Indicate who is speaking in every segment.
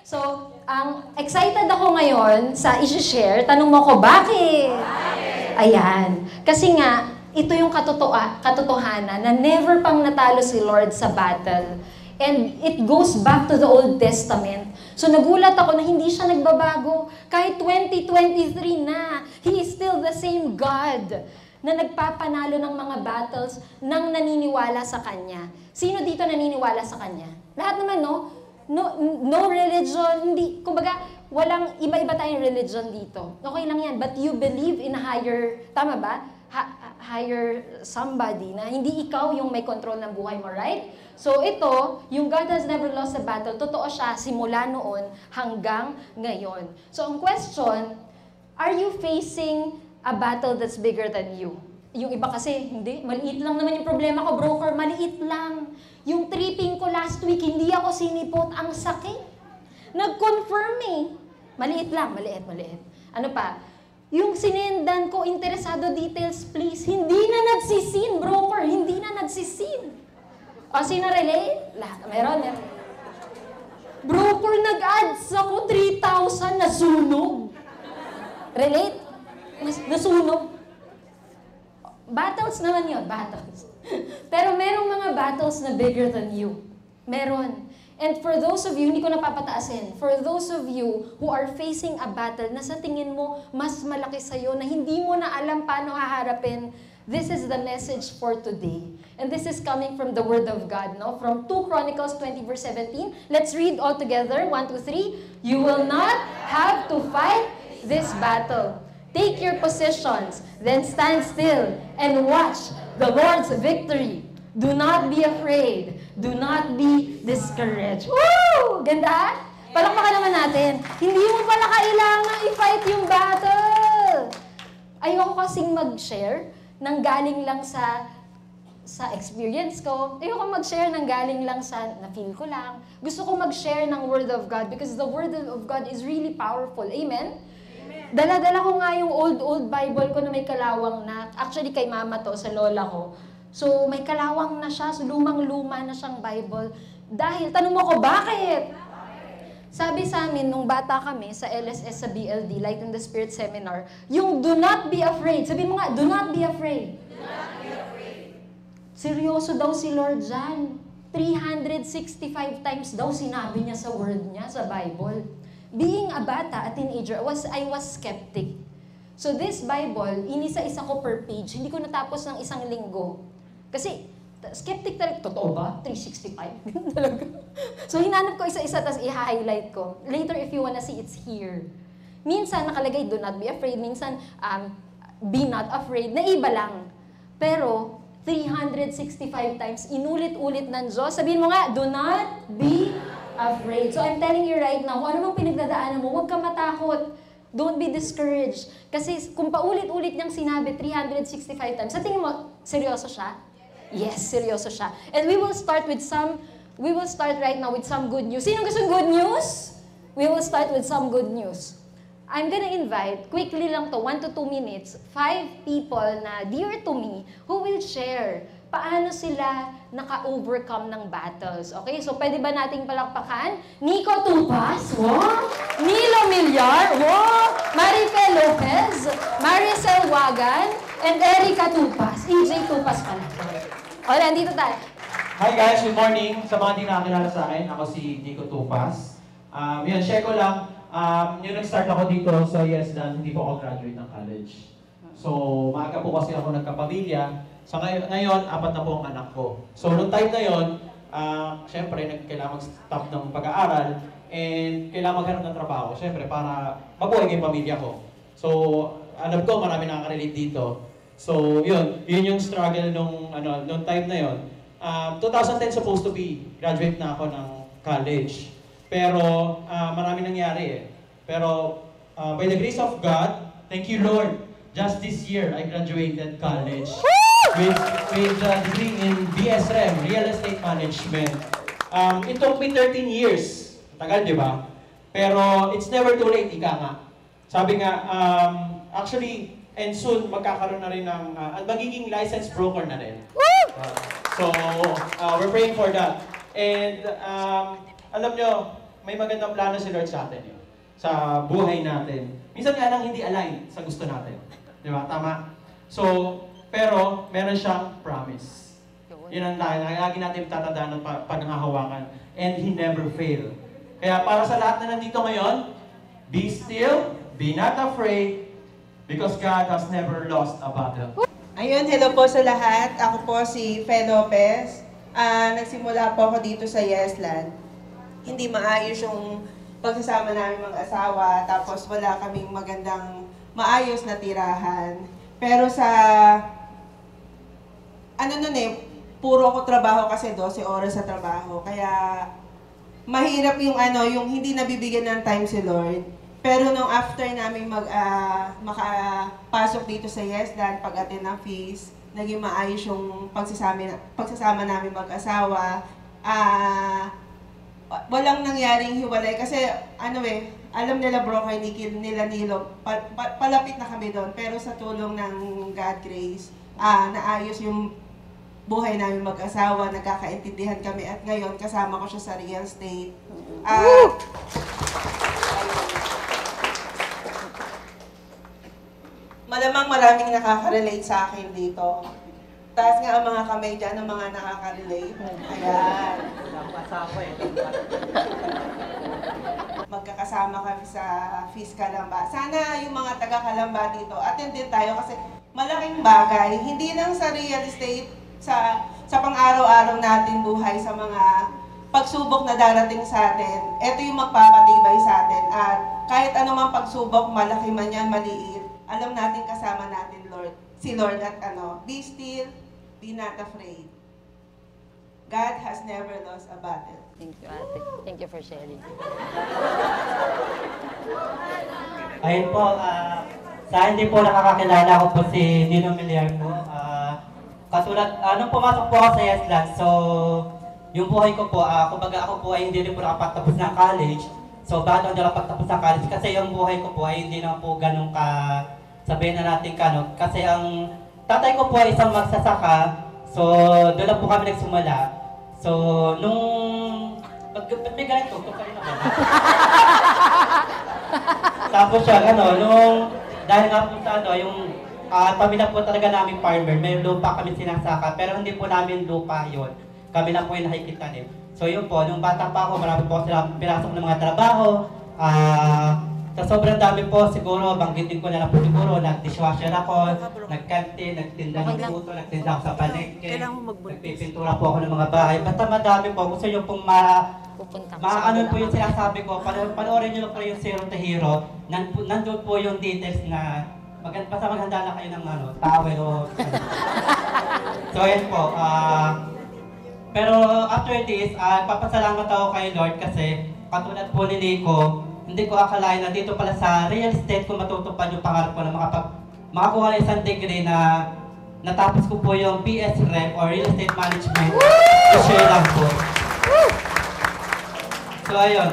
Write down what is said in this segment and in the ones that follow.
Speaker 1: So, excited ako ngayon sa i-share. Tanong mo ko, bakit? Ayan. Kasi nga, ito yung katotohanan na never pang natalo si Lord sa battle. And it goes back to the Old Testament. So nagulat ako na hindi siya nagbabago. Kahit 2023 na, He is still the same God na nagpapanalo ng mga battles nang naniniwala sa Kanya. Sino dito naniniwala sa Kanya? Lahat naman, no? No religion, hindi, kumbaga, walang iba-iba tayong religion dito. Okay lang yan, but you believe in a higher, tama ba? Higher somebody na hindi ikaw yung may control ng buhay mo, right? So ito, yung God has never lost a battle, totoo siya simula noon hanggang ngayon. So ang question, are you facing a battle that's bigger than you? Yung iba kasi, hindi, maliit lang naman yung problema ko, broker, maliit lang. Yung tripping ko last week, hindi ako sinipot, ang sakit. Nag-confirm eh. Maliit lang, maliit. Ano pa? Yung sinendan ko, interesado details, please. Hindi na nagsisin, broker. Hindi na nagsisin. O, sino relate? Lahat. Meron. Broker, nag-ads ako, 3,000, nasunog. Relate? Nasunog. Battles naman yun, battles. Pero merong mga battles na bigger than you. Meron. And for those of you, hindi ko napapataasin, for those of you who are facing a battle na sa tingin mo mas malaki sa'yo, na hindi mo na alam paano haharapin, this is the message for today. And this is coming from the Word of God, no? From 2 Chronicles 20 verse 17. Let's read all together. 1, 2, 3. You will not have to fight this battle. Take your positions, then stand still and watch the Lord's victory. Do not be afraid. Do not be discouraged. Woo! Ganda? Palakpakan naman natin. Hindi mo pala kailangan i-fight yung battle. Ayoko kasing mag-share nang galing lang sa experience ko. Ayoko mag-share nang galing lang sa na-feel ko lang. Gusto ko mag-share ng Word of God because the Word of God is really powerful. Amen? Dala-dala ko nga yung old Bible ko na may kalawang na. Actually, kay mama to, sa lola ko. So, may kalawang na siya. So, lumang-luma na siyang Bible. Dahil, tanong mo ko, bakit? Sabi sa amin, nung bata kami, sa LSS, sa BLD, Light in the Spirit Seminar, yung do not be afraid. Sabihin mo nga, do not be afraid. Do not be afraid. Seryoso daw si Lord dyan. 365 times daw sinabi niya sa word niya, sa Bible. Being a bata, a teenager, I was skeptic. So this Bible, inisa-isa ko per page, hindi ko natapos ng isang linggo. Kasi, skeptic talaga, totoo ba? 365? Talaga. So hinanap ko isa-isa, tapos i-highlight ko. Later, if you wanna see, it's here. Minsan, nakalagay, do not be afraid. Minsan, be not afraid. Naiba lang. Pero, 365 times, inulit-ulit ng Diyos. Sabihin mo nga, do not be afraid. So I'm telling you right now, kung ano mang pinagdadaanan mo, huwag ka matakot. Don't be discouraged. Kasi kung paulit-ulit niyang sinabi 365 times, sa tingin mo, seryoso siya? Yes, seryoso siya. And we will start right now with some good news. Sino gusto good news? We will start with some good news. I'm gonna invite, quickly lang to, 1 to 2 minutes, 5 people na dear to me who will share paano sila naka-overcome ng battles. Okay? So, pwede ba nating palakpakan? Nico Tupas, wow! Nilo Millar, wow! Marife Lopez, Maricel Wagan, and Erica Tupas. EJ Tupas pala. O, nandito tayo.
Speaker 2: Hi guys, good morning. Sa mga hindi nakakilala sa akin, ako si Nico Tupas. Yun, share ko lang. Yung nag-start ako dito sa YesDan, hindi po ako graduate ng college. So, maaga po kasi ako nagkapamilya. So ngayon, 4 na po ang anak ko. So, nung time na yon, syempre, kailangan mag-stop ng pag-aaral and kailangan maghanap ng trabaho. Syempre, para mabuhay yung pamilya ko. So, alam ko, marami nakaka-relate dito. So, yun yung struggle nung time na yon. 2010 supposed to be, graduate na ako ng college. Pero, marami nangyari eh. Pero, by the grace of God, thank you Lord, just this year, I graduated college. With a degree in BSREM, Real Estate Management. It took me 13 years. Tagal, di ba? Pero it's never too late, ika nga. Sabi nga, actually, and soon, magkakaroon na rin ng, magiging licensed broker na rin. So, we're praying for that. And, alam nyo, may magandang plano si Lord sa atin yun. Sa buhay natin. Minsan nga lang hindi align sa gusto natin. Di ba? Tama? So, pero meron siyang promise. Yun ang lagi natin tatandaan at paghahawakan. And He never fail. Kaya para sa lahat na nandito ngayon, be still, be not afraid, because God has never lost a battle.
Speaker 3: Ayun, hello po sa lahat. Ako po si Fe Lopez. Nagsimula po ako dito sa Yesland. Hindi maayos yung pagsasama namin mag-asawa, tapos wala kaming magandang maayos na tirahan. Pero sa, puro ko trabaho kasi 12 oras sa trabaho. Kaya mahirap yung hindi nabibigyan ng time si Lord. Pero nung after namin makapasok dito sa Yesland, pag-attend ng feast, naging maayos yung pagsasama namin mag-asawa. Walang nangyaring hiwalay kasi alam nila bro, hindi nila nilo, palapit na kami doon. Pero sa tulong ng God grace, naayos yung buhay namin mag-asawa, nagkakaintindihan kami at ngayon kasama ko siya sa real estate. Malamang maraming nakaka-relate sa akin dito. Taas nga ang mga kamay dyan ng mga nakaka-relate. Ayan. Magkakasama kami sa Feast Calamba. Sana yung mga taga-Calamba dito, attend din tayo kasi malaking bagay. Hindi lang sa real estate, sa pang-araw-araw natin buhay, sa mga pagsubok na darating sa atin. Ito yung magpapatibay sa atin. At kahit anumang pagsubok, malaki man yan, maliit, alam natin kasama natin si Lord at be still, be not afraid. God has never lost a battle.
Speaker 1: Thank you, ate. Thank you for sharing.
Speaker 4: Ayun po, sa hindi po nakakakilala ko po si Nino Miliardo. Katulad, nung pumasok po ako sa Yesland, so yung buhay ko po, kumbaga ako po ay hindi rin po nakapagtapos ng college. So bakit hindi nakapagtapos ng college? Kasi yung buhay ko po ay hindi naman po ganun ka, sabihin na natin kasi ang tatay ko po ay isang magsasaka, so doon lang po kami nagsimula. So nung, ba't may ganito? Kayo na ba? Tapos siya, nung, dahil nga po sa yung pamilya po talaga namin farmer, may lupa kami sinasaka, pero hindi po namin lupa yon. Kami lang po yung nakikita din. So yun po, nung bata pa ako, marami po sila pinasok ng mga trabaho. Sa sobrang dami po, siguro, banggitin ko na lang po siguro, nag-dishwasher ako, nag-canteen, nagtinda ng puto, nagtinda ako sa palengke, nagpipintura po ako ng mga bahay. Basta madami po, gusto nyo pong ano po yung sinasabi ko, panoorin nyo lang po yung Zero to Hero, nandun po yung details na basta maghanda na kayo ng towel o So ayan po, pero after this, papasalamat ako kay Lord kasi katulad po ni Nico, hindi ko akalain na dito pala sa real estate ko matutupad yung pangarap ko na makakuha ng isang degree na natapos ko po yung PS Rep or Real Estate Management. I-share lang po. So ayun,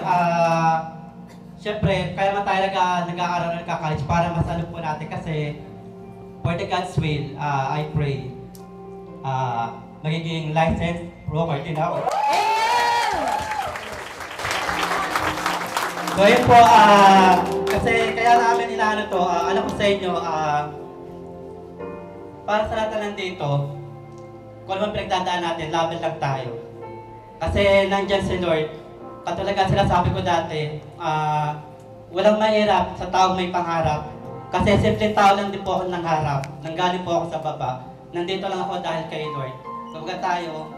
Speaker 4: syempre, kaya man tayo nag-aaral ng college para masalo po natin kasi for the God's will, I pray, magiging licensed broker din ako. So yun po, kasi kaya namin inaano to, alam ko sa inyo, para sa lahat nandito, kung ano pinagdadaan natin, laban lang tayo. Kasi nandyan si Lord, katulaga sinasabi ko dati, walang mahirap sa taong may pangarap. Kasi simple tao lang din po ako nangharap, nanggaling po ako sa baba. Nandito lang ako dahil kay Lord. So huwag tayo,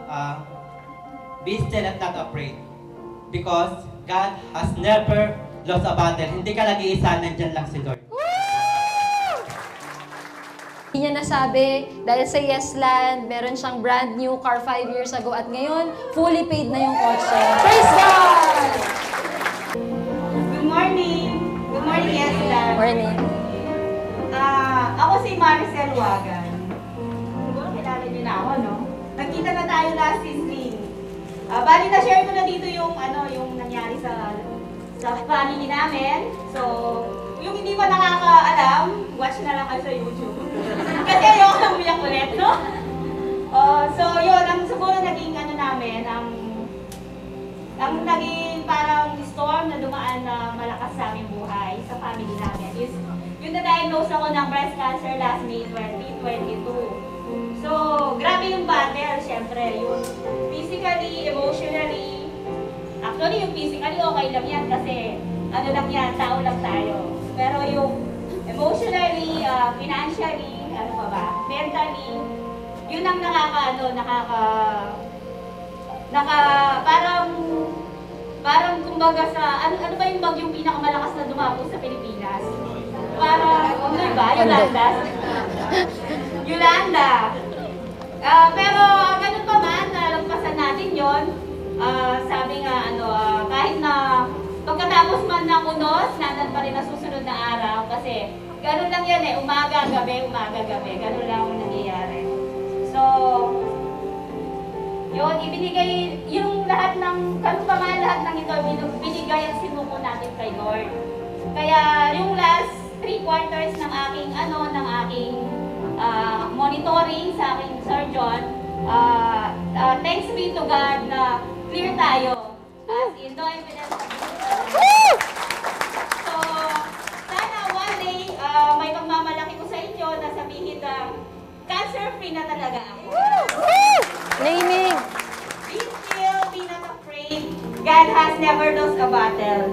Speaker 4: be still and not afraid. Because God has never lost a battle. Hindi ka nag-iisa, nandyan lang si Lord.
Speaker 1: Hindi niya nasabi, dahil sa Yesland, meron siyang brand new car 5 years ago at ngayon, fully paid na yung kotse. Praise God!
Speaker 5: Good morning! Good morning, Yesland!
Speaker 1: Morning.
Speaker 5: Ako si Maricel Wagan. Siguro kilala niyo na ako, no? Nagkita na tayo last evening. Bali na-share ko na dito yung nangyari sa family namin. So, yung hindi pa nakakaalam, watch na lang kayo sa YouTube. Kasi ayoko na umiyak ulit, no? So, yun, ang siguro naging namin, ang naging parang storm na dumaan na malakas sa aming buhay, sa family namin, is yung na-diagnose ako ng breast cancer last May 2022. So, grabe yung battle, syempre. Yung physically, emotionally, actually yung physically okay lang yan kasi ano lang yan, tao lang tayo. Pero yung emotionally, financially, ano pa ba, mentally, yun ang parang kumbaga sa, ano ba yung bagyong pinakamalakas na dumapos sa Pilipinas? Parang, ano ba? Yolanda? Yolanda. Pero ganun pa man, nalagpasan natin yon. Sabi nga, kahit na pagkatapos man ng unos, nandan pa rin na susunod na araw kasi ganun lang yan eh, umaga, gabi, ganun lang ang nangyayari. So, yun, ibinigay yung lahat ng, ganun pa man lahat ng ito, binigay ang sinuko natin kay Lord. Kaya yung last 3 quarters ng aking, monitoring sa aking surgeon, thanks be to God na clear tayo. As in, no evidence of So, sana one day, may pagmamalaki ko sa inyo na sabihin na cancer-free na talaga ako.
Speaker 1: Naming!
Speaker 5: Be still, be not afraid. God has never lost a battle.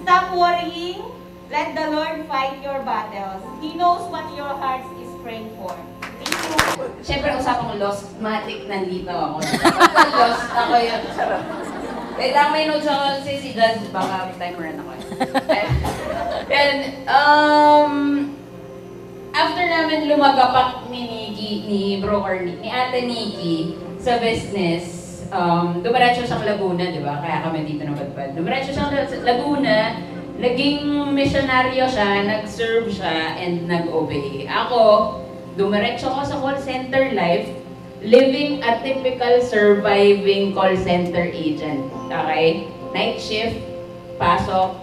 Speaker 5: Stop worrying. Let the Lord fight your battles. He knows what your heart is praying for. Thank you.
Speaker 6: Siyempre, usapang lost, matik nandito ako. Pagka lost, ako yun. Wait lang, may notes ako si Jazz, baka timer na ako. And, after namin lumagapak ni Bro Carly, ni Ate Nikki sa business, dumiretso siyang Laguna, di ba? Kaya kami dito napadpad. Dumiretso siyang Laguna, naging misyonaryo siya, nag-serve siya, and nag-obey. Ako, dumiretso ko sa call center life, living a typical surviving call center agent. Okay? Night shift, pasok,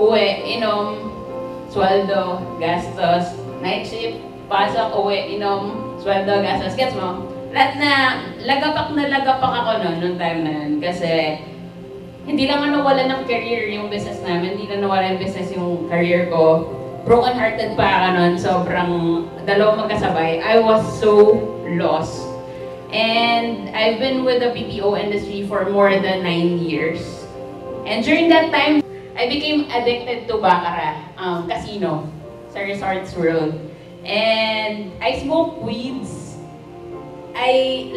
Speaker 6: uwi, inom, sweldo, gastos. Night shift, pasok, uwi, inom, sweldo, gastos. Gets mo? Lahat na lagapak ako noong time na yun. Kasi hindi lang nawala ng career yung business namin, hindi lang nawala yung business yung career ko. Broken hearted pa ako nun, sobrang dalawang magkasabay. I was so lost. And I've been with the BPO industry for more than 9 years. And during that time, I became addicted to baccarat, casino, sa Resorts World. And I smoke weeds.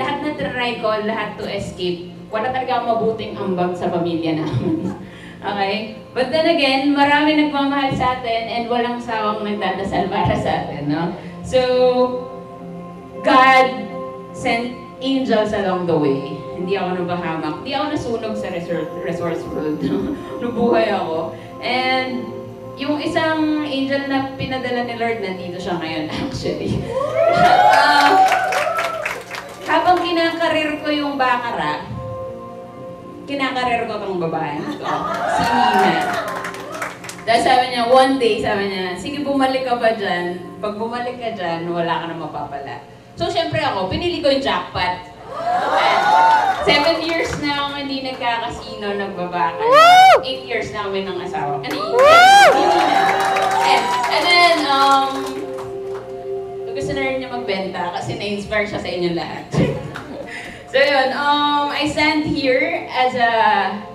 Speaker 6: Lahat na try ko, lahat to escape. Wala talaga mabuting ambag sa pamilya namin. Okay? But then again, marami nagmamahal sa atin and walang sawang nagdadasal para sa atin, no? So, God sent angels along the way. Hindi ako nabahamak. Hindi ako nasunog sa Resorts World. Nabuhay ako. And yung isang angel na pinadala ni Lord, nandito siya ngayon actually. Habang kinakarir ko yung baccarat, kinakarir ko tong babae ko, si Nina. Dahil sabi niya, one day, sabi niya, sige bumalik ka ba dyan? Pag bumalik ka dyan, wala ka na mapapala. So syempre ako, pinili ko yung jackpot. 7 years na akong hindi nagkakasino, nagbabaka. 8 years na kami ng asawa. And then, gusto na rin niya magbenta kasi na-inspire siya sa inyong lahat. So yun, I stand here as a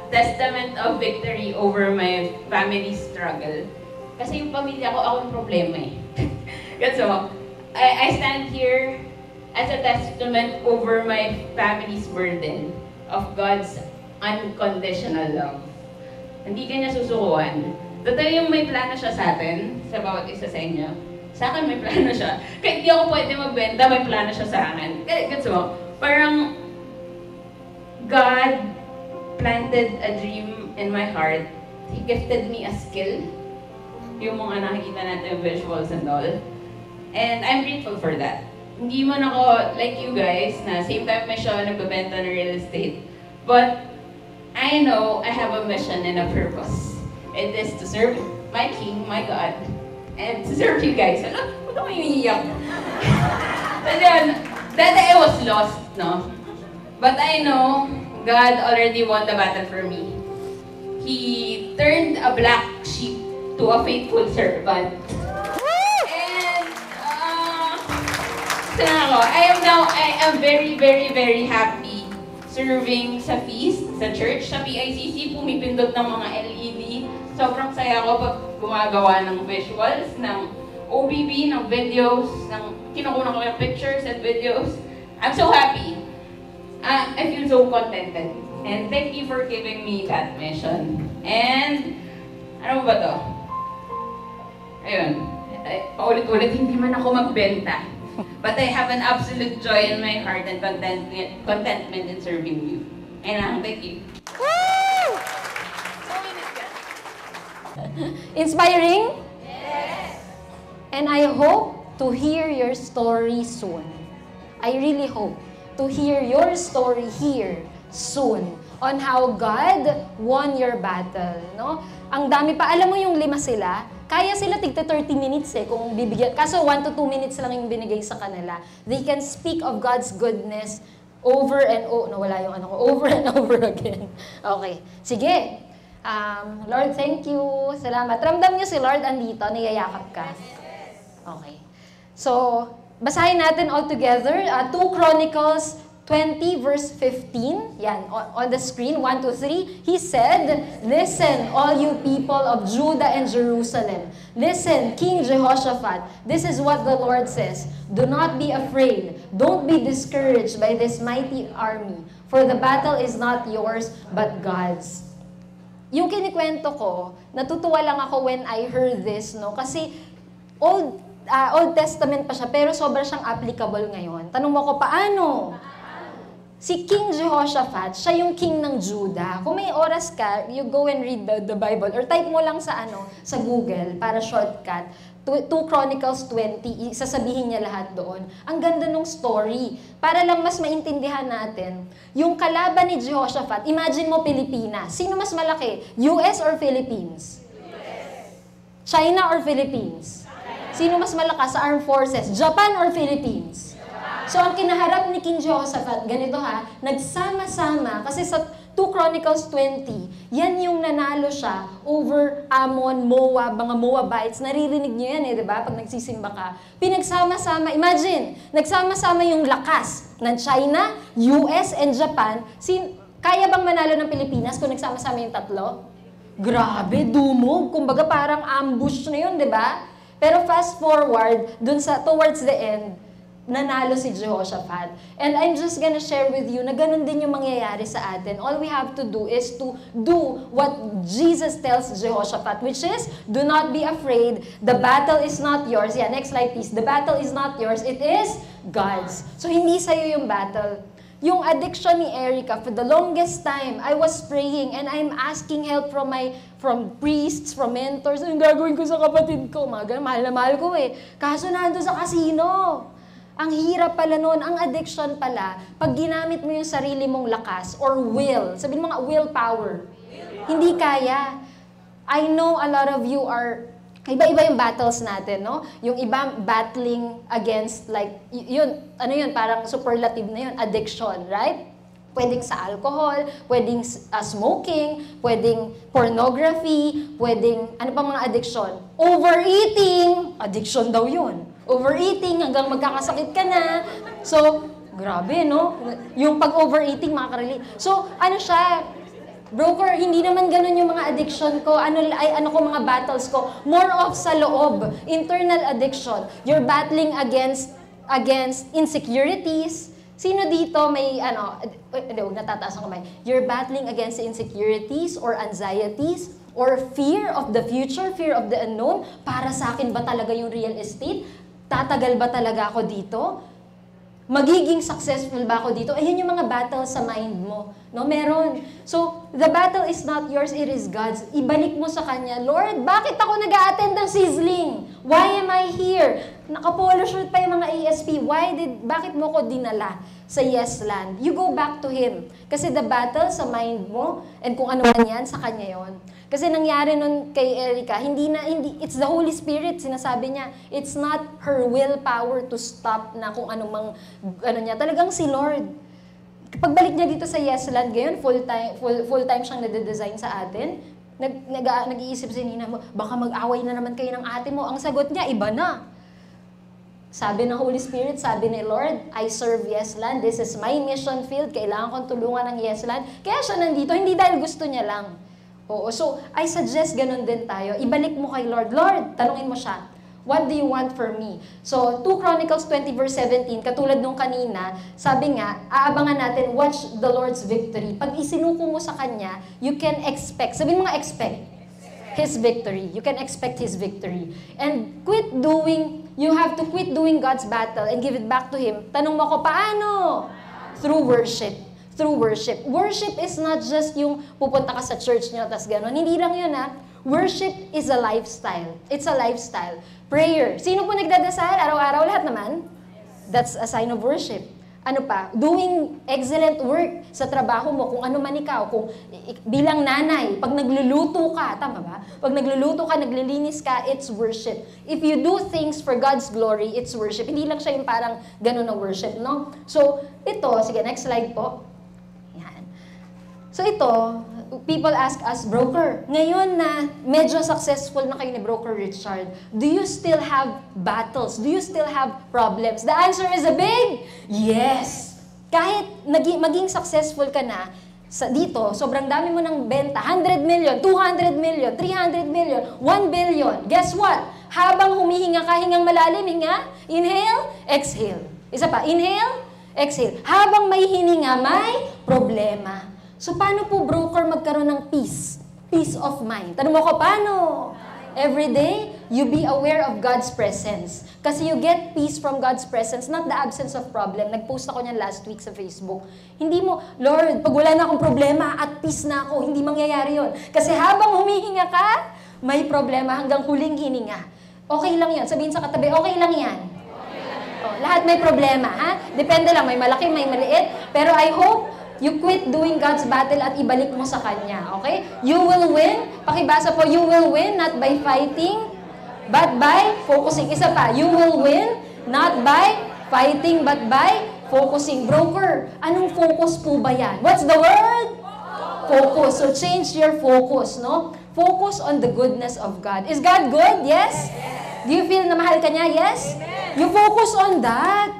Speaker 6: testament of victory over my family struggle. Kasi yung pamilya ko, ako yung problema eh. So, I stand here as a testament over my family's burden of God's unconditional love. Hindi ka niya susukuan. Totoo yung may plano siya sa atin, sa bawat isa sa inyo. Sa akin may plano siya. Kahit di ako pwede magbenta, may plano siya sa akin. Gets mo? Parang God planted a dream in my heart. He gifted me a skill. Yung mga nakikita natin, visuals and all. And I'm grateful for that. Hindi man ako like you guys na same time mission, nagbebenta ng real estate. But I know I have a mission and a purpose. It is to serve my King, my God, and to serve you guys. Ano? Ba't ako iniiyak? And then, that I was lost, no? But I know God already won the battle for me. He turned a black sheep to a faithful servant. And, I am very, very, very happy serving sa feast, sa church, sa PICC, pumipindot ng mga LED. Sobrang saya ko pag gumagawa ng visuals, ng OBB, ng videos, kinukunan ko yung pictures and videos. I'm so happy. I feel so contented. And thank you for giving me that mission. And, ano ba to? Ayun. Paulit-ulit, hindi man ako magbenta. But I have an absolute joy in my heart and contentment in serving you. And thank you.
Speaker 1: Inspiring? Yes! And I hope to hear your story soon. I really hope to hear your story here soon on how God won your battle, no? Ang dami pa, alam mo yung 5 sila, kaya sila tigta 30 minutes kung bibigyan. Kaso 1 to 2 minutes lang yung binigay sa kanila. They can speak of God's goodness over and over and over again. Okay. Sige. Lord, thank you. Salamat. Ramdam niyo si Lord andito, niyayakap ka. Okay. So, basahin natin all together. 2 Chronicles 20 verse 15. Yan, on the screen. 1, 2, 3. He said, "Listen, all you people of Judah and Jerusalem. Listen, King Jehoshaphat. This is what the Lord says. Do not be afraid. Don't be discouraged by this mighty army. For the battle is not yours, but God's." Yung kinikwento ko, natutuwa lang ako when I heard this, no? Kasi Old Testament pa siya, pero sobra siyang applicable ngayon. Tanong mo ko, paano? Si King Jehoshaphat, siya yung king ng Judah. Kung may oras ka, you go and read the Bible or type mo lang sa Google para shortcut. 2 Chronicles 20, sasabihin niya lahat doon. Ang ganda ng story. Para lang mas maintindihan natin, yung kalaban ni Jehoshaphat, imagine mo Pilipinas. Sino mas malaki? US or Philippines? US. China or Philippines? China. Sino mas malakas sa armed forces? Japan or Philippines? So, ang kinaharap ni King Jehoshaphat, ganito nagsama-sama, kasi sa 2 Chronicles 20, yan yung nanalo siya over Ammon, Moab, mga Moabites. Naririnig niyo yan di ba? Pag nagsisimba ka. Pinagsama-sama, imagine, nagsama-sama yung lakas ng China, US, and Japan. Kaya bang manalo ng Pilipinas kung nagsama-sama yung tatlo? Grabe, dumog. Kumbaga parang ambush na yun, di ba? Pero fast forward, towards the end, nanalo si Jehoshaphat. And I'm just gonna share with you na ganun din yung mangyayari sa atin. All we have to do is to do what Jesus tells Jehoshaphat, which is, do not be afraid. The battle is not yours. Yeah, next slide please. The battle is not yours. It is God's. So, hindi sa'yo yung battle. Yung addiction ni Erica, for the longest time, I was praying and I'm asking help from priests, from mentors. Yung gagawin ko sa kapatid ko. Mahal na mahal ko Kaso nandun sa casino. Ang hirap pala nun, ang addiction pala, pag ginamit mo yung sarili mong lakas or will, sabihin mo nga willpower, hindi kaya. I know a lot of you are, iba-iba yung battles natin, no? Yung iba battling against parang superlative na yun, addiction, right? Pwedeng sa alcohol, pwedeng smoking, pwedeng pornography, pwedeng, ano pa mga addiction? Overeating, addiction daw yun. Overeating hanggang magkakasakit ka na. So, grabe, no? Yung pag-overeating, makakarelate. So, broker, hindi naman ganun yung mga addiction ko. Ano ko mga battles ko? More of sa loob. Internal addiction. You're battling against insecurities. Sino dito may, huwag natataas ang kamay. You're battling against insecurities or anxieties or fear of the future, fear of the unknown. Para sa akin ba talaga yung real estate? Tatagal ba talaga ako dito? Magiging successful ba ako dito? Ayun yung mga battle sa mind mo. No, meron. So, the battle is not yours, it is God's. Ibalik mo sa Kanya, Lord, bakit ako nag-a-attend ng sizzling? Why am I here? Naka-polo shirt pa yung mga ASP. Bakit mo ko dinala sa Yes Land? You go back to Him. Kasi the battle sa mind mo, and kung ano man yan, sa Kanya yon. Kasi nangyari nun kay Erica, it's the Holy Spirit, sinasabi niya. It's not her willpower to stop na kung anong niya. Talagang si Lord. Pagbalik niya dito sa Yes Land ngayon, full-time siyang nade-design sa atin. nag-iisip si Nina mo, baka mag-away na naman kayo ng ate mo. Ang sagot niya, iba na. Sabi ng Holy Spirit, sabi ni Lord, I serve Yesland. This is my mission field. Kailangan kong tulungan ng Yesland. Kaya siya nandito, hindi dahil gusto niya lang. Oo, so I suggest ganun din tayo. Ibalik mo kay Lord. Lord, tanungin mo siya, what do you want for me? So, 2 Chronicles 20 verse 17, katulad nung kanina, sabi nga, aabangan natin, watch the Lord's victory. Pag isinuko mo sa Kanya, you can expect. Sabihin mo nga, expect His victory. You can expect His victory. And you have to quit doing God's battle and give it back to Him. Tanong mo ako, paano? Through worship. Through worship. Worship is not just yung pupunta ka sa church nyo, tas gano'n. Hindi lang yun, ha? Worship is a lifestyle. It's a lifestyle. Prayer. Sino po nagdadasal? Araw-araw lahat naman? That's a sign of worship. Ano pa? Doing excellent work sa trabaho mo, kung ano man ikaw, kung bilang nanay, pag nagluluto ka, tama ba? Pag nagluluto ka, naglilinis ka, it's worship. If you do things for God's glory, it's worship. Hindi lang siya yung parang gano'n na worship, no? So, ito, sige, next slide po. Yan. So, ito, people ask us, broker, ngayon na medyo successful na kayo ni Broker Richard, do you still have battles? Do you still have problems? The answer is a big yes. Kahit maging successful ka na dito, sobrang dami mo ng benta, 100 million, 200 million, 300 million, 1 billion. Guess what? Habang humihinga ka, hingang malalim, hinga, inhale, exhale. Isa pa, inhale, exhale. Habang may hininga, may problema. So, paano po, broker, magkaroon ng peace? Peace of mind. Tanong mo ko, paano? Every day, you be aware of God's presence. Kasi you get peace from God's presence, not the absence of problem. Nag-post ako niyan last week sa Facebook. Hindi mo, Lord, pag wala na akong problema, at peace na ako, hindi mangyayari yon. Kasi habang humihinga ka, may problema hanggang huling hininga. Okay lang yan. Sabihin sa katabi, okay lang yan. Oh, lahat may problema, ha? Depende lang, may malaki, may maliit. Pero I hope, you quit doing God's battle at ibalik mo sa Kanya, okay? You will win. Pakibasa po, you will win not by fighting, but by focusing. Isa pa, you will win not by fighting, but by focusing. Broker, anong focus po ba yan? What's the word? Focus. So change your focus, no? Focus on the goodness of God. Is God good? Yes? Do you feel na mahal ka niya? Yes? You focus on that.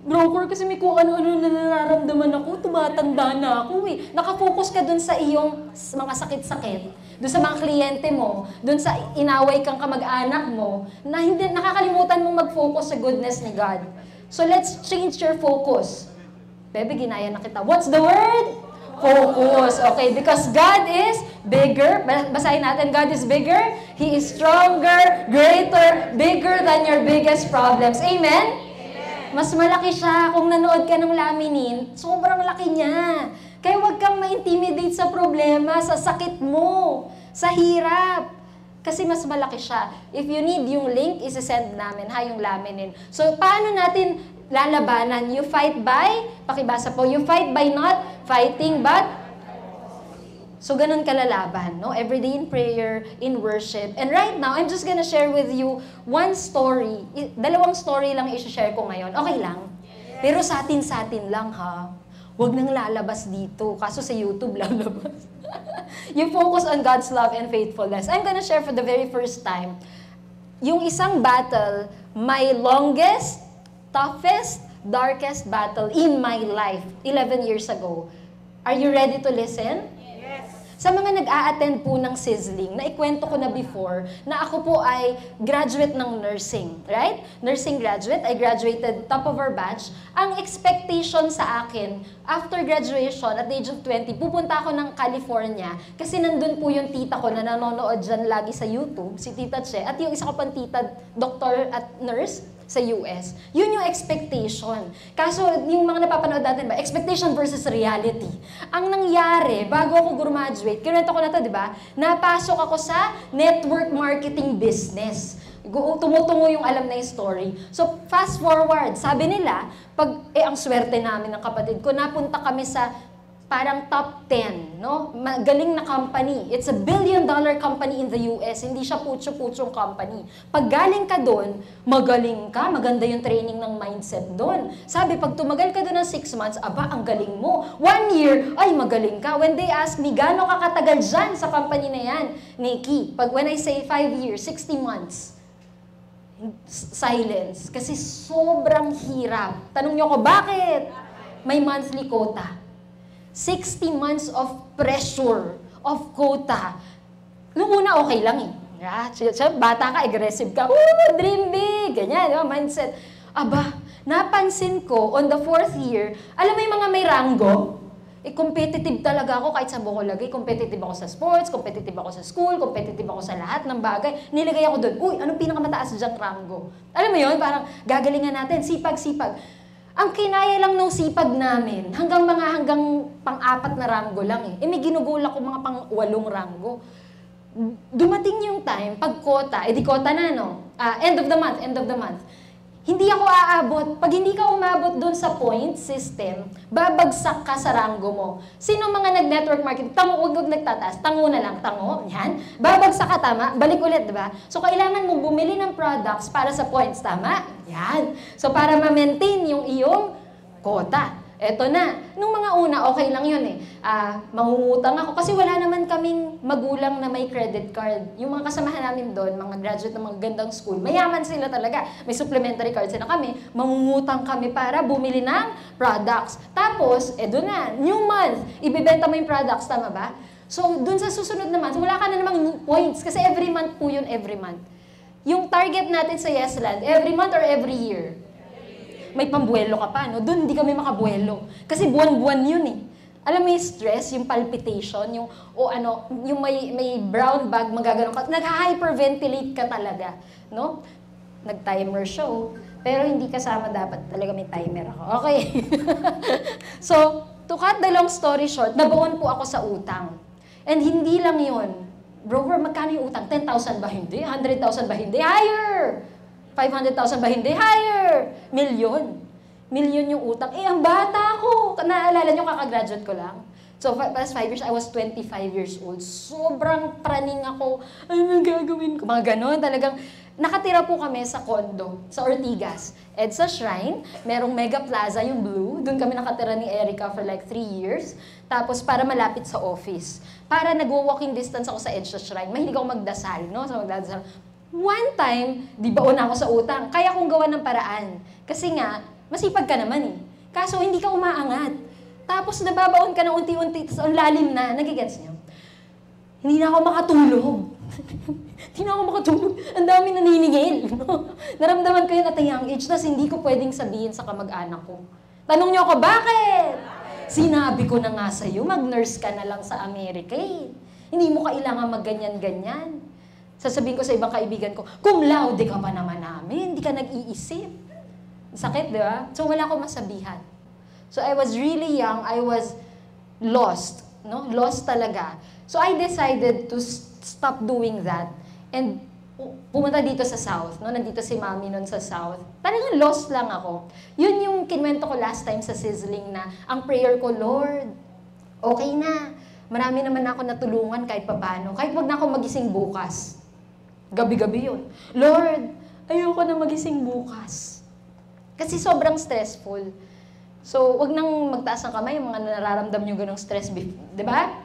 Speaker 1: Broker, kasi may kung ano-ano na nararamdaman ako, tumatanda na ako eh. Nakafocus ka dun sa iyong mga sakit-sakit, dun sa mga kliyente mo, dun sa inaway kang kamag-anak mo, na hindi, nakakalimutan mong mag-focus sa goodness ni God. So let's change your focus. Bebe, ginaya na kita. What's the word? Focus. Okay, because God is bigger. Basahin natin, God is bigger. He is stronger, greater, bigger than your biggest problems. Amen? Mas malaki siya. Kung nanood ka ng laminin, sobrang laki niya. Kaya huwag kang ma-intimidate sa problema, sa sakit mo, sa hirap. Kasi mas malaki siya. If you need yung link, isi-send namin, yung laminin. So, paano natin lalabanan? You fight by, pakibasa po, you fight by not fighting, but so, ganun kalalaban, no? Every day in prayer, in worship. And right now, I'm just gonna share with you one story. Dalawang story lang i-share ko ngayon. Okay lang? Pero sa atin lang, ha? Huwag nang lalabas dito. Kaso sa YouTube lalabas. You focus on God's love and faithfulness. I'm gonna share for the very first time yung isang battle, my longest, toughest, darkest battle in my life 11 years ago. Are you ready to listen? Sa mga nag-a-attend po ng Sizzling, naikwento ko na before na ako po ay graduate ng nursing, right? Nursing graduate, I graduated top of our batch. Ang expectation sa akin, after graduation, at the age of 20, pupunta ako ng California kasi nandun po yung tita ko na nanonood dyan lagi sa YouTube, si Tita Che, at yung isa ko pang tita, doctor at nurse, sa US. Yun yung expectation. Kaso, yung mga napapanood natin ba, expectation versus reality. Ang nangyari, bago ako graduate, kinwento ko na to, di ba? Napasok ako sa network marketing business. Tumutungo yung alam na yung story. So, fast forward, sabi nila, ang swerte namin ng kapatid ko, napunta kami sa parang top 10, no? Magaling na company. It's a billion-dollar company in the US. Hindi siya putyo-putyong company. Pag galing ka doon, magaling ka. Maganda yung training ng mindset doon. Sabi, pag tumagal ka doon ng 6 months, aba, ang galing mo. 1 year, ay, magaling ka. When they ask me, gaano ka katagal dyan sa company na yan, Nikki? When I say 5 years, 60 months, silence. Kasi sobrang hirap. Tanong niyo ko, bakit? May monthly quota. 60 months of pressure, of quota. Noong una, okay lang eh. Bata ka, aggressive ka, dream big, ganyan, mindset. Aba, napansin ko, on the 4th year, alam mo yung mga may rango? Competitive talaga ako kahit sa buko lagay. Competitive ako sa sports, competitive ako sa school, competitive ako sa lahat ng bagay. Nilagay ako doon, uy, anong pinakamataas dyang rango? Alam mo yun, parang gagalingan natin, sipag-sipag. Ang kinaya lang ng sipag namin, hanggang pang-4 na ranggo lang eh. May ginugulak ko mga pang-8 ranggo. Dumating yung time, pag quota, di quota na no? End of the month. Hindi ako aabot. Pag hindi ka umabot doon sa point system, babagsak ka sa ranggo mo. Sino mga nag-network marketing? Huwag nagtataas. Tango na lang. Tango. Yan. Babagsak ka, tama? Balik ulit, di ba? So, kailangan mo bumili ng products para sa points, tama? Yan. So, para ma-maintain yung iyong quota. Eto na. Nung mga una, okay lang yun eh. Mangungutang ako. Kasi wala naman kaming magulang na may credit card. Yung mga kasamahan namin doon, mga graduate ng mga gandang school, mayaman sila talaga. May supplementary cards na kami. Mangungutang kami para bumili ng products. Tapos, doon na. New month, ibibenta mo yung products. Tama ba? So, doon sa susunod na month, wala ka na namang points. Kasi every month po yun, every month. Yung target natin sa Yesland, every month or every year? May pambuelo ka pa, no? Doon hindi kami makabuelo. Kasi buwan-buwan yun eh. Alam mo yung stress, yung palpitation, yung may brown bag, magaganon ka, nag-hyperventilate ka talaga, no? Nag-timer show, pero hindi kasama dapat talaga may timer ako. Okay. So, to cut the long story short, nabaon po ako sa utang. And hindi lang yun. Bro, magkano yung utang? 10,000 ba hindi? 100,000 ba hindi? Higher! 500,000 ba hindi? Higher! Milyon yung utang. Ang bata ko! Naaalala nyo, kakagraduate ko lang. So, past 5 years, I was 25 years old. Sobrang praning ako. Ano gagawin ko? Mga ganon. Talagang, nakatira po kami sa condo, sa Ortigas. EDSA Shrine, merong Mega Plaza, yung blue. Doon kami nakatira ni Erica for like 3 years. Tapos, para malapit sa office. Para nag-walking distance ako sa EDSA Shrine. Mahilig ako magdasal, no? So, magdadasal. One time, di ba una ako sa utang, kaya kong gawa ng paraan. Kasi nga, masipag ka naman eh. Kaso hindi ka umaangat. Tapos nababaon ka na unti-unti, tapos ang lalim na, nagigets niyo? Hindi na ako makatulog. Hindi na ako makatulog. Ang dami naniningil. Naramdaman ko yun at a young age, tapos hindi ko pwedeng sabihin sa kamag-anak ko. Tanong niyo ako, bakit? Sinabi ko na nga sa'yo, mag-nurse ka na lang sa Amerika eh. Hindi mo kailangan mag-ganyan-ganyan. Sasabihin ko sa ibang kaibigan ko, cum laude ka pa naman namin, hindi ka nag-iisip. Sakit, di ba? So, wala akong masabihan. So, I was really young, I was lost, no? Lost talaga. So, I decided to stop doing that and pumunta dito sa South, no? Nandito si Mami nun sa South. Talagang lost lang ako. Yun yung kinwento ko last time sa Sizzling na ang prayer ko, Lord, okay na. Marami naman ako natulungan kahit papaano. Kahit wag na ako magising bukas. Gabi-gabi yun. Lord, ayoko na magising bukas. Kasi sobrang stressful. So, wag nang magtaas ng kamay yung mga nararamdam nyo ganong stress. Di ba?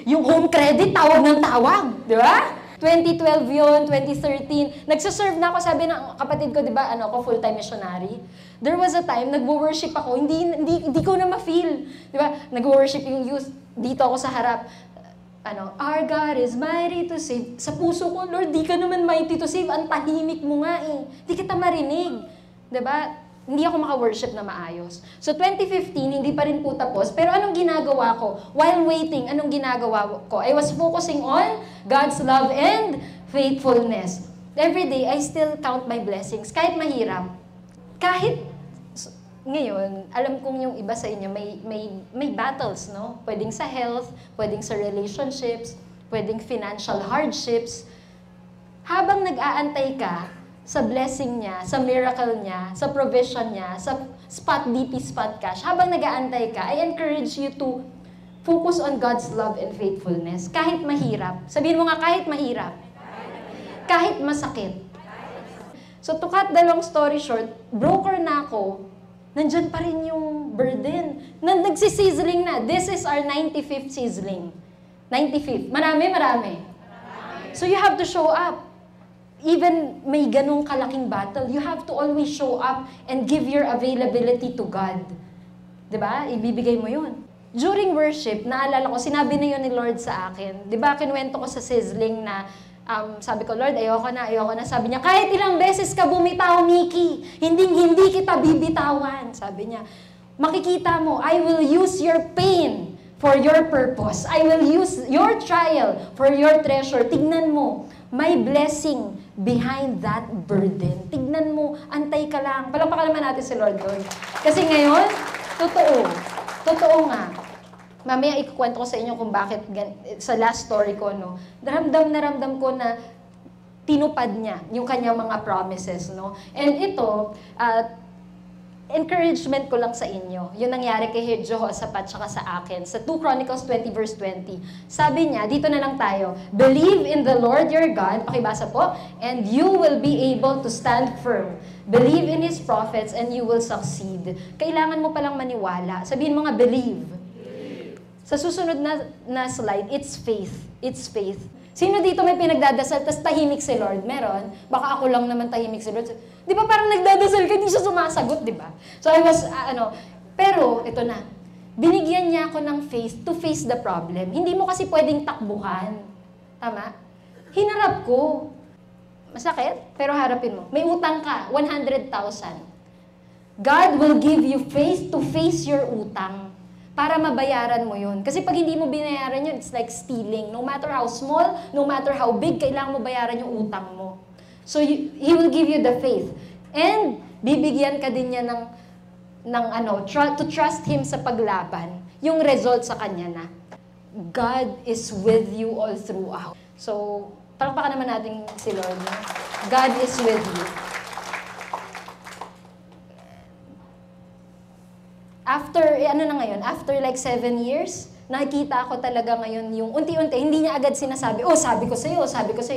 Speaker 1: Yung home credit, tawag ng tawag. Di ba? 2012 yun, 2013. Nagsaserve na ako, sabi ng kapatid ko, di ba, ako full-time missionary. There was a time, nag-worship ako, hindi ko na ma-feel. Di ba? Nag-worship yung youth, dito ako sa harap. Our God is mighty to save. Sa puso ko, Lord, di ka naman mighty to save. Ang tahimik mo nga eh. Di kita marinig. Diba? Hindi ako maka-worship na maayos. So 2015, hindi pa rin po tapos. Pero anong ginagawa ko? While waiting, anong ginagawa ko? I was focusing on God's love and faithfulness. Every day, I still count my blessings. Kahit mahirap. Kahit ngayon, alam kong yung iba sa inyo, may battles, no? Pwedeng sa health, pwedeng sa relationships, pwedeng financial hardships. Habang nag-aantay ka sa blessing niya, sa miracle niya, sa provision niya, sa spot DP, spot cash, habang nag-aantay ka, I encourage you to focus on God's love and faithfulness. Kahit mahirap. Sabihin mo nga, kahit mahirap. Kahit masakit. So to cut the long story short, broker na ako, nandyan pa rin yung burden. Nagsisizzling na. This is our 95th sizzling. 95th. Marami. So you have to show up. Even may ganong kalaking battle, you have to always show up and give your availability to God. Diba? Ibibigay mo yun. During worship, naalala ko, sinabi na yun ni Lord sa akin. Diba, kinuwento ko sa sizzling na, sabi ko, Lord, ayoko na. Sabi niya, kahit ilang beses ka bumitaw, Mickey, hindi kita bibitawan. Sabi niya, makikita mo, I will use your pain for your purpose. I will use your trial for your treasure. Tignan mo, may blessing behind that burden. Tignan mo, antay ka lang. Palakpakan naman natin si Lord doon. Kasi ngayon, totoo nga. Mamaya ikukwento ko sa inyo kung bakit, sa last story ko, no, ramdam ko na tinupad niya yung kanyang mga promises, no. And ito, encouragement ko lang sa inyo. Yung nangyari kay Jehoshaphat tsaka sa akin. Sa 2 Chronicles 20 verse 20. Sabi niya, dito na lang tayo, believe in the Lord your God, pakibasa po, and you will be able to stand firm. Believe in His prophets and you will succeed. Kailangan mo palang maniwala. Sabihin mo nga, believe. Sa susunod na slide, it's faith. It's faith. Sino dito may pinagdadasal, tas tahimik si Lord? Meron? Baka ako lang naman tahimik si Lord. Di ba parang nagdadasal ka, hindi siya sumasagot, di ba? So I was, pero ito na. Binigyan niya ako ng faith to face the problem. Hindi mo kasi pwedeng takbuhan. Tama? Hinarap ko. Masakit, pero harapin mo. May utang ka, 100,000. God will give you faith to face your utang. Para mabayaran mo yun. Kasi pag hindi mo binayaran yun, it's like stealing. No matter how small, no matter how big, kailangan mo bayaran yung utang mo. So, He will give you the faith. And, bibigyan ka din niya to trust Him sa paglaban. Yung result sa Kanya na, God is with you all throughout. So, palakpakan naman natin si Lord. No? God is with you. After like 7 years, nakikita ko talaga ngayon yung unti-unti, hindi niya agad sinasabi, sabi ko sa'yo,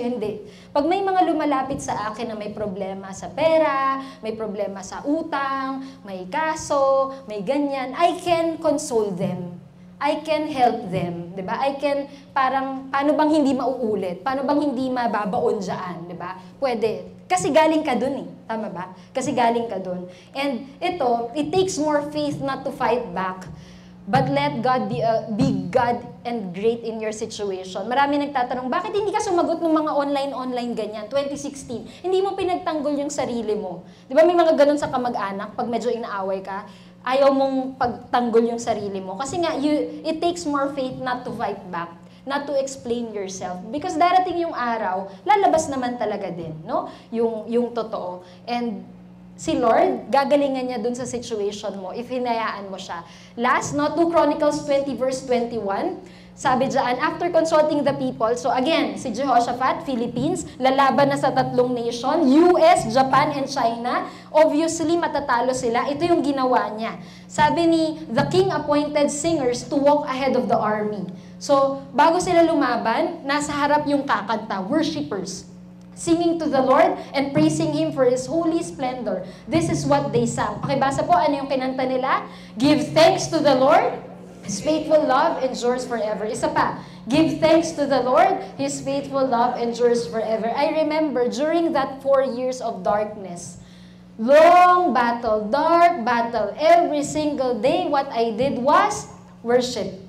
Speaker 1: hindi. Pag may mga lumalapit sa akin na may problema sa pera, may problema sa utang, may kaso, may ganyan, I can console them. I can help them, di ba? I can, paano bang hindi mauulit? Paano bang hindi mababaon dyan, di ba? Pwede. Kasi galing ka dun eh. Tama ba? Kasi galing ka dun. And ito, it takes more faith not to fight back, but let God be God and great in your situation. Marami nagtatanong, bakit hindi ka sumagot ng mga online ganyan? 2016, hindi mo pinagtanggol yung sarili mo. Di ba may mga ganun sa kamag-anak, pag medyo inaaway ka, ayaw mong pagtanggol yung sarili mo. Kasi nga, it takes more faith not to fight back, not to explain yourself. Because darating yung araw, lalabas naman talaga din, no? Yung totoo. And si Lord, gagalingan niya dun sa situation mo if hinayaan mo siya. Last, 2 Chronicles 20 verse 21, sabi dyan, after consulting the people, so again, si Jehoshaphat, Philippines, lalaban na sa 3 nation, US, Japan, and China. Obviously, matatalo sila. Ito yung ginawa niya. Sabi ni, the king appointed singers to walk ahead of the army. So, bago sila lumaban, nasa harap yung kakanta, worshipers, singing to the Lord and praising Him for His holy splendor. This is what they sang. Pakibasa po, ano yung kinanta nila? Give thanks to the Lord, His faithful love endures forever. Isa pa, give thanks to the Lord, His faithful love endures forever. I remember during that 4 years of darkness, long battle, dark battle, every single day what I did was worship.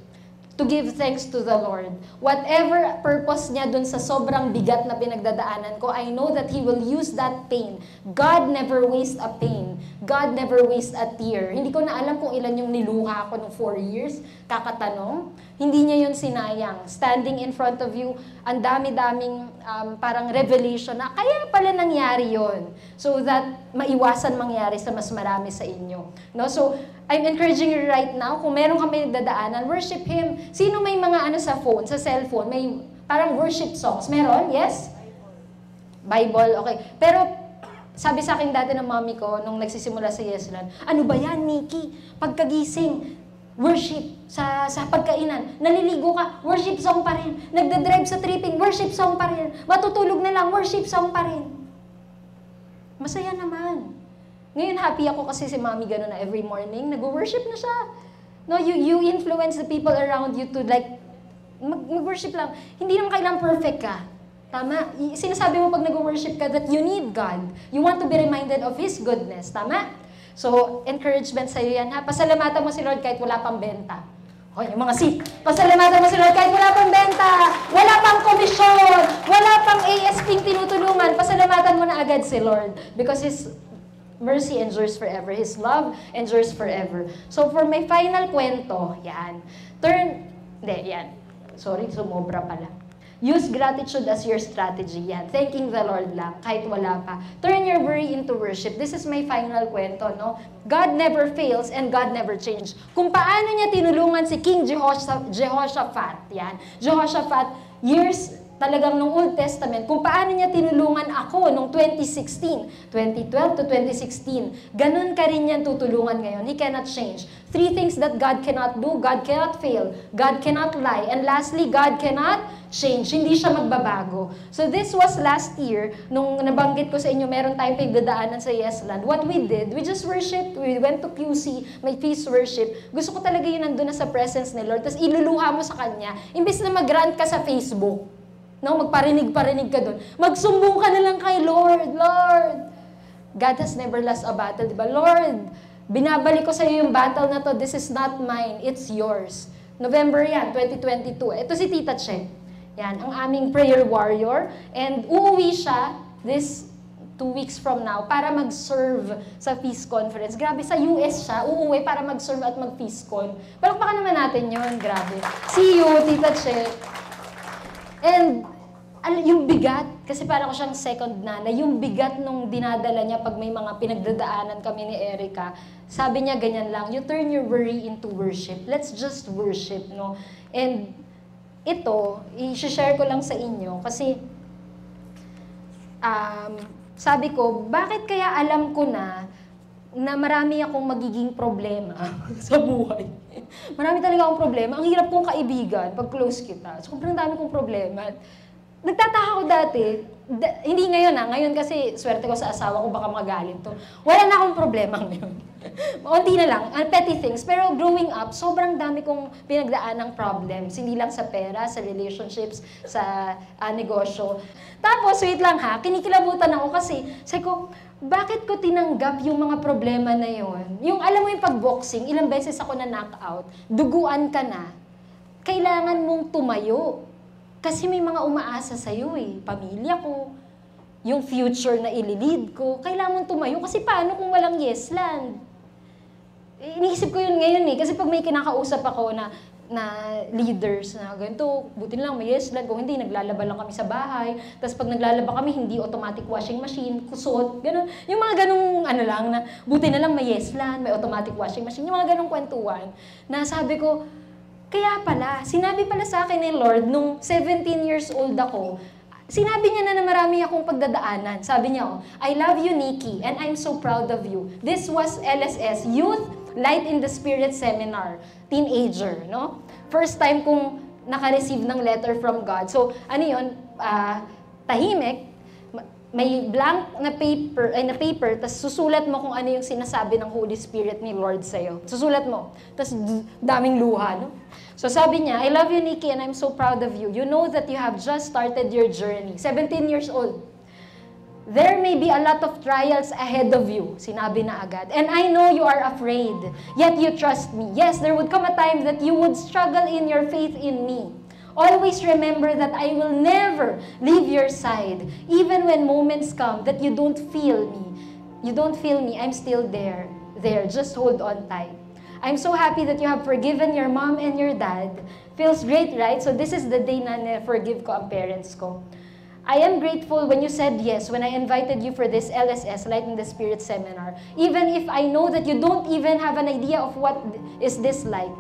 Speaker 1: To give thanks to the Lord. Whatever purpose niya dun sa sobrang bigat na pinagdadaanan ko, I know that He will use that pain. God never wastes a pain. God never wastes a tear. Hindi ko na alam kung ilan yung niluha ko ng 4 years. Kakatanong. Hindi niya yun sinayang. Standing in front of you, ang dami-daming parang revelation na kaya pala nangyari yon, so that maiwasan mangyari sa mas marami sa inyo. No? So, I'm encouraging you right now, kung meron kami nagdadaanan, worship Him. Sino may mga sa phone, sa cellphone, may parang worship songs? Meron? Yes? Bible, okay. Pero sabi sa akin dati ng mommy ko, nung nagsisimula sa Yesland, ano ba yan, Nikki? Pagkagising, worship sa pagkainan. Naliligo ka, worship song pa rin. Nagdadrive sa tripping, worship song pa rin. Matutulog na lang, worship song pa rin. Masaya naman. Ngayon, happy ako kasi si mommy gano'n na every morning, nag-worship na siya. No, you influence the people around you to like, mag-worship lang. Hindi naman kailangan perfect ka. Tama? Sinasabi mo pag nag-worship ka that you need God. You want to be reminded of His goodness. Tama? So, encouragement sa'yo yan, ha? Pasalamatan mo si Lord kahit wala pang benta. O, yung mga pasalamatan mo si Lord kahit wala pang benta, wala pang komisyon, wala pang ASP tinutulungan, pasalamatan mo na agad si Lord. Because His mercy endures forever. His love endures forever. So, for my final kwento, yan. Sorry, sumobra pala. Use gratitude as your strategy. Yan. Thanking the Lord lang, kahit wala pa. Turn your worry into worship. This is my final kwento, no? God never fails and God never changes. Kung paano niya tinulungan si King Jehoshaphat, yan. Jehoshaphat, years talagang nung Old Testament, kung paano niya tinulungan ako nung 2016, 2012 to 2016, ganun ka rin yan tutulungan ngayon. He cannot change. 3 things that God cannot do: God cannot fail, God cannot lie, and lastly, God cannot change. Hindi siya magbabago. So this was last year, nung nabanggit ko sa inyo, meron tayong pagdadaanan sa Yesland. What we did, we just worshiped, we went to QC, may peace worship. Gusto ko talaga yun nandun na sa presence ni Lord, tapos iluluha mo sa Kanya, imbes na mag-rant ka sa Facebook. No, magparinig-parinig ka doon. Magsumbong ka na lang kay Lord. Lord, God has never lost a battle, di ba? Lord, binabalik ko sa iyo yung battle na to. This is not mine, it's yours. November yan, 2022. Ito si Tita Che. Yan, ang aming prayer warrior. And uuwi siya this 2 weeks from now para mag-serve sa Peace Conference. Grabe, sa US siya, uuwi para mag-serve at mag-Peace Con. Palakpakan naman natin yun, grabe. See you, Tita Che. And yung bigat, kasi parang ko siyang second nanay, yung bigat nung dinadala niya pag may mga pinagdadaanan kami ni Erica, sabi niya ganyan lang, you turn your worry into worship. Let's just worship, no? And ito, i-share ko lang sa inyo kasi sabi ko, bakit kaya alam ko na marami akong magiging problema sa buhay. Marami talaga akong problema. Ang hirap kong kaibigan pag close kita. Sobrang dami kong problema. Nagtataka ko dati, hindi ngayon ngayon kasi swerte ko sa asawa ko, baka magalit to. Wala na akong problema ngayon. Unti na lang, petty things. Pero growing up, sobrang dami kong pinagdaan ng problems. Hindi lang sa pera, sa relationships, sa negosyo. Tapos, wait lang ha, kinikilabutan ako kasi, sabi ko, bakit ko tinanggap yung mga problema na yon? Yung alam mo yung pag-boxing, ilang beses ako na knockout, duguan ka na, kailangan mong tumayo. Kasi may mga umaasa sa'yo eh. Pamilya ko, yung future na ililid ko, kailangan mong tumayo. Kasi paano kung walang Yesland? Iniisip ko yun ngayon eh. Kasi pag may kinakausap ako na leaders na ganito, buti na lang may Yesland. Kung hindi, naglalaba lang kami sa bahay. Tapos pag naglalaba kami, hindi automatic washing machine, kusot, gano'n. Yung mga ganong lang na, buti na lang may Yesland, may automatic washing machine. Yung mga ganong kwentuhan na sabi ko, kaya pala, sinabi pala sa akin ni Lord, nung 17 years old ako, sinabi niya na marami akong pagdadaanan. Sabi niya, I love you, Nikki, and I'm so proud of you. This was LSS, Youth Light in the Spirit Seminar, teenager, no? First time kong naka-receive ng letter from God. So, ano yun, tahimik, may blank na paper, tapos susulat mo kung ano yung sinasabi ng Holy Spirit ni Lord sa'yo. Susulat mo. Tapos daming luha, no? So sabi niya, I love you, Nikki, and I'm so proud of you. You know that you have just started your journey. 17 years old. There may be a lot of trials ahead of you, sinabi na agad. And I know you are afraid, yet you trust me. Yes, there would come a time that you would struggle in your faith in me. Always remember that I will never leave your side, even when moments come that you don't feel me. You don't feel me, I'm still there. Just hold on tight. I'm so happy that you have forgiven your mom and your dad. Feels great, right? So this is the day na forgive ko ang parents ko. I am grateful when you said yes, when I invited you for this LSS, Light in the Spirit Seminar. Even if I know that you don't even have an idea of what is this like.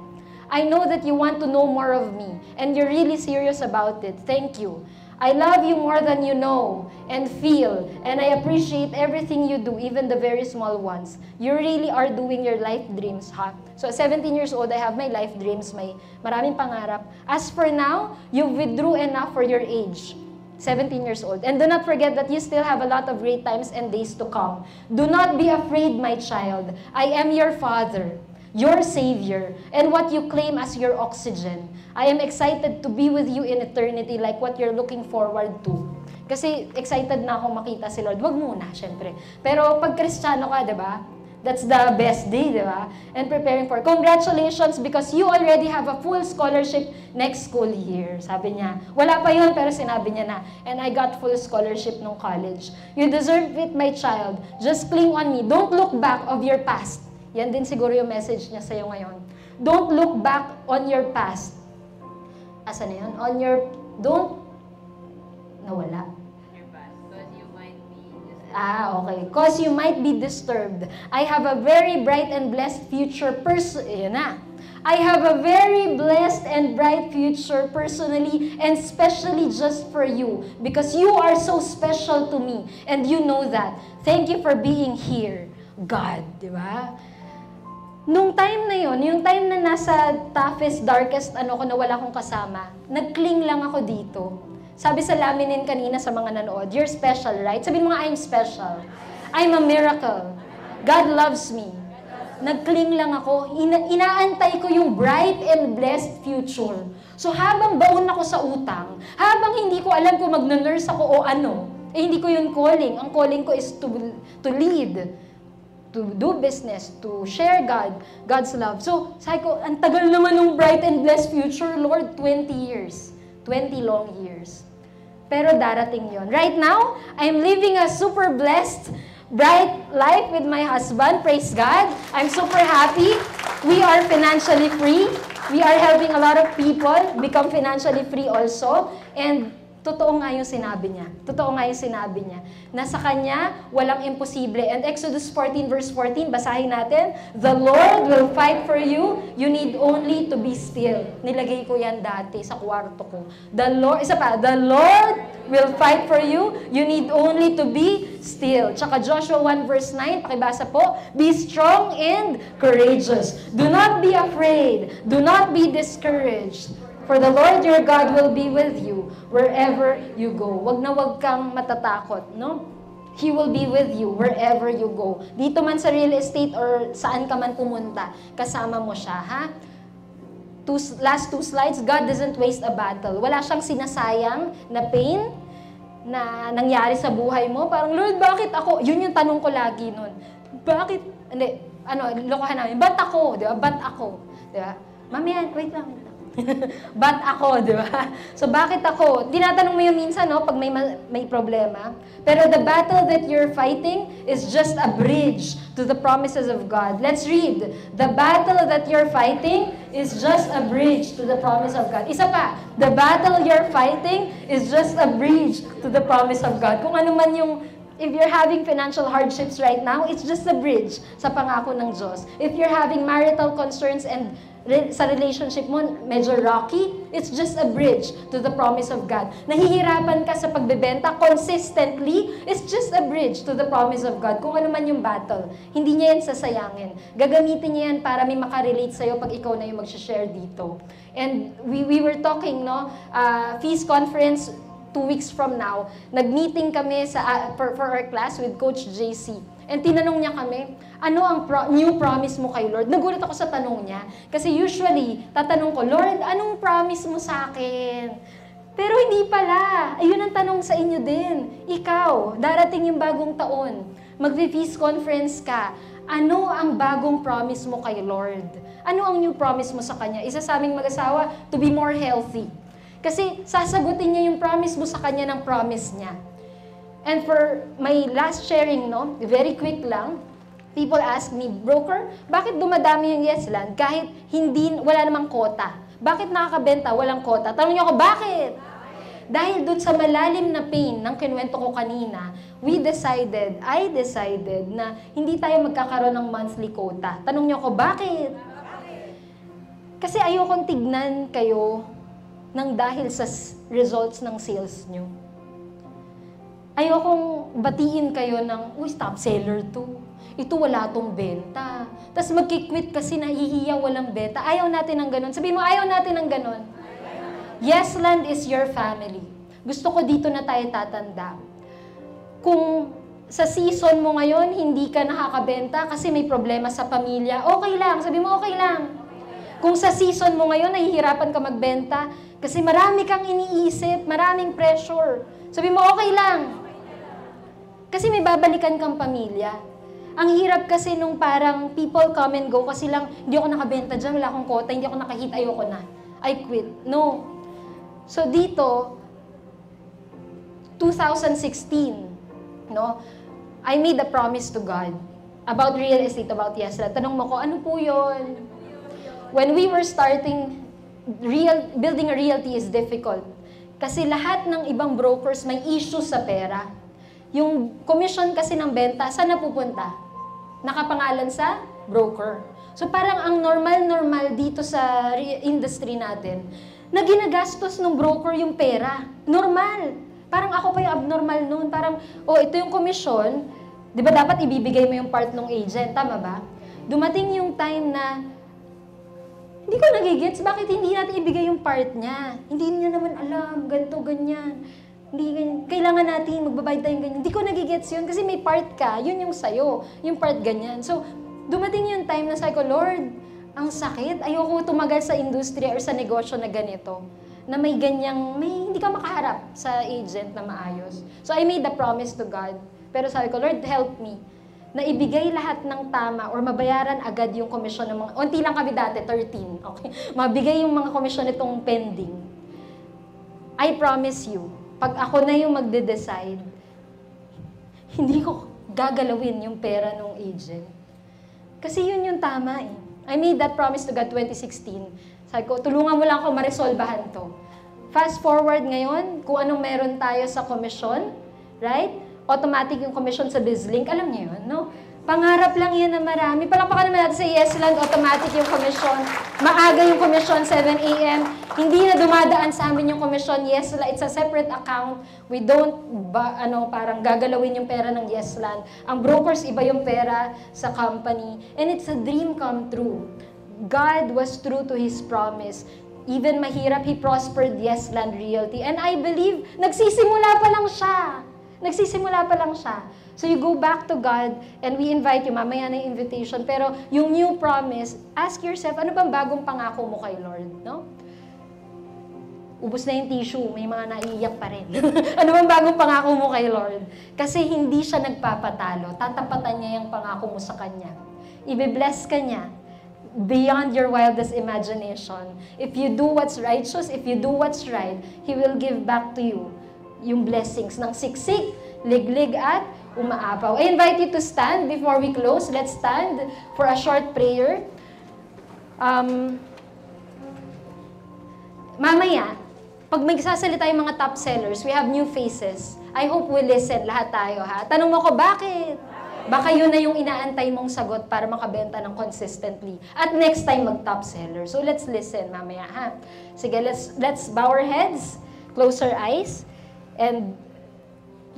Speaker 1: I know that you want to know more of me, and you're really serious about it. Thank you. I love you more than you know and feel, and I appreciate everything you do, even the very small ones. You really are doing your life dreams, ha? So, 17 years old, I have my life dreams, may maraming pangarap. As for now, you withdrew enough for your age. 17 years old. And do not forget that you still have a lot of great times and days to come. Do not be afraid, my child. I am your father, your savior, and what you claim as your oxygen. I am excited to be with you in eternity like what you're looking forward to. Kasi excited na akong makita si Lord. Wag muna, syempre. Pero pag Kristiyano ka, di ba? That's the best day, di ba? And preparing for. Congratulations because you already have a full scholarship next school year. Sabi niya. Wala pa yun, pero sinabi niya na. And I got full scholarship nung college. You deserve it, my child. Just cling on me. Don't look back of your past. Yan din siguro yung message niya sa'yo ngayon. Don't look back on your past. Asa na yun? On your, don't, nawala. Okay. Because you might be disturbed. I have a very bright and blessed future I have a very blessed and bright future personally and specially just for you. Because you are so special to me. And you know that. Thank you for being here. God, di ba? Nung time na yon, yung time na nasa toughest, darkest, na wala akong kasama, nag-cling lang ako dito. Sabi sa laminin kanina sa mga nanood, you're special, right? Sabihin mo nga, I'm special. I'm a miracle. God loves me. Nag-cling lang ako. Inaantay ko yung bright and blessed future. So habang baon ako sa utang, habang hindi ko alam kung mag-nurse ako o ano, hindi ko yun calling. Ang calling ko is to lead, to do business, to share God's love. So, sabi ko, ang tagal naman ng bright and blessed future, Lord, 20 years. 20 long years. Pero darating yon. Right now, I'm living a super blessed, bright life with my husband. Praise God. I'm super happy. We are financially free. We are helping a lot of people become financially free also. And totoo nga yung sinabi niya. Totoo nga yung sinabi niya. Na sa Kanya, walang imposible. And Exodus 14 verse 14, basahin natin. The Lord will fight for you. You need only to be still. Nilagay ko yan dati sa kwarto ko. The Lord will fight for you. You need only to be still. Tsaka Joshua 1 verse 9, pakibasa po. Be strong and courageous. Do not be afraid. Do not be discouraged. For the Lord your God will be with you wherever you go. Wag na wag kang matatakot, no? He will be with you wherever you go. Dito man sa real estate or saan ka man pumunta, kasama mo siya, ha? Last two slides, God doesn't waste a battle. Wala siyang sinasayang na pain na nangyari sa buhay mo. Parang, Lord, bakit ako? Yun yung tanong ko lagi nun. Bakit? Hindi, lokohan namin. Ba't ako? Di ba? Ba't ako? Di ba? Mamaya, wait lang. Ba't ako, di ba? So, bakit ako? Tinatanong mo yun minsan, no? Pag may problema. Pero the battle that you're fighting is just a bridge to the promises of God. Let's read. The battle that you're fighting is just a bridge to the promise of God. Isa pa, the battle you're fighting is just a bridge to the promise of God. Kung ano man yung if you're having financial hardships right now, it's just a bridge sa pangako ng Diyos. If you're having marital concerns and sa relationship mo, medyo rocky, it's just a bridge to the promise of God. Nahihirapan ka sa pagbebenta consistently, it's just a bridge to the promise of God. Kung ano man yung battle, hindi niya yan sasayangin. Gagamitin niya yan para may makarelate sa'yo pag ikaw na yung mag-share dito. And we were talking, no, Feast Conference 2 weeks from now, nag-meeting kami for our class with Coach JC. And tinanong niya kami, ano ang new promise mo kay Lord? Nagulat ako sa tanong niya. Kasi usually, tatanong ko, Lord, anong promise mo sa akin? Pero hindi pala. Ayun ang tanong sa inyo din. Ikaw, darating yung bagong taon. Mag-feast conference ka. Ano ang bagong promise mo kay Lord? Ano ang new promise mo sa Kanya? Isa sa aming mag-asawa, to be more healthy. Kasi sasagutin niya yung promise mo sa Kanya ng promise niya. And for my last sharing, no, very quick lang, people ask me, broker, bakit dumadami yung Yesland kahit wala namang kota? Bakit nakakabenta, walang kota? Tanong niyo ako, bakit? Dahil dun sa malalim na pain ng kinuwento ko kanina, I decided na hindi tayo magkakaroon ng monthly quota. Tanong niyo ako, bakit? Kasi ayokong tignan kayo ng dahil sa results ng sales nyo. Ayokong batiin kayo ng, uy, top seller to. Ito wala tong benta. Tapos magkikwit kasi nahihiya walang benta. Ayaw natin ng ganun. Sabihin mo, ayaw natin ng ganun. Yesland is your family. Gusto ko dito na tayo tatanda. Kung sa season mo ngayon, hindi ka nakakabenta kasi may problema sa pamilya, okay lang. Sabi mo, okay lang. Kung sa season mo ngayon, nahihirapan ka magbenta kasi marami kang iniisip, maraming pressure. Sabi mo, okay lang. Kasi may babalikan kang pamilya. Ang hirap kasi nung parang people come and go kasi lang, hindi ako nakabenta dyan, wala akong quota, hindi ako nakahit, ayoko na. I quit. No. So dito, 2016, no, I made a promise to God about real estate, about Yesland. Tanong mo ko, ano po yun? When we were starting, building a realty is difficult. Kasi lahat ng ibang brokers may issue sa pera. Yung commission kasi ng benta, saan napupunta? Nakapangalan sa broker. So parang ang normal dito sa industry natin, na ginagastos ng broker yung pera. Normal. Parang ako pa yung abnormal noon. Parang, ito yung commission, di ba dapat ibibigay mo yung part ng agent, tama ba? Dumating yung time na, hindi ko nagigets, bakit hindi natin ibigay yung part niya? Hindi niya naman alam, ganito, ganyan. Hindi ganyan. Kailangan natin, magbabayad tayong ganyan. Hindi ko nagigets yun kasi may part ka, yun yung sayo, yung part ganyan. So, dumating yung time na sabi ko, Lord, ang sakit, ayoko tumagal sa industriya or sa negosyo na ganito. Na may ganyang, hindi ka makaharap sa agent na maayos. So, I made a promise to God. Pero sabi ko, Lord, help me na ibigay lahat ng tama or mabayaran agad yung komisyon ng mga, unti lang kami dati, 13, okay? Mabigay yung mga komisyon nitong pending. I promise you, pag ako na yung magde-decide, hindi ko gagalawin yung pera ng agent. Kasi yun yung tama eh. I made that promise to God 2016. Sabi ko, tulungan mo lang ako maresolbahan to. Fast forward ngayon, kung anong meron tayo sa komisyon, right? Automatic yung commission sa BizLink. Alam niyo yun, no? Pangarap lang yan na marami. Palakpakan naman natin sa Yesland, automatic yung commission. Maaga yung commission, 7 a.m. Hindi na dumadaan sa amin yung commission. Yesland, it's a separate account. We don't, parang gagalawin yung pera ng Yesland. Ang brokers, iba yung pera sa company. And it's a dream come true. God was true to His promise. Even mahirap, He prospered Yesland Realty. And I believe, nagsisimula pa lang siya. Nagsisimula pa lang siya. So you go back to God and we invite you, mamaya na yung invitation. Pero yung new promise, ask yourself, ano bang bagong pangako mo kay Lord? No? Ubus na yung tissue, may mga naiiyak pa rin. Ano bang bagong pangako mo kay Lord? Kasi hindi siya nagpapatalo. Tatapatan niya yung pangako mo sa Kanya. Ibe-bless ka niya beyond your wildest imagination. If you do what's righteous, if you do what's right, He will give back to you yung blessings ng siksik, liglig at umaapaw. I invite you to stand before we close. Let's stand for a short prayer. Mamaya, pag magsasalita yung mga top sellers, we have new faces. I hope we listen lahat tayo, ha? Tanong mo ko, bakit? Baka yun na yung inaantay mong sagot para makabenta ng consistently. At next time, mag-top seller. So let's listen mamaya, ha? Sige, let's bow our heads, close our eyes, and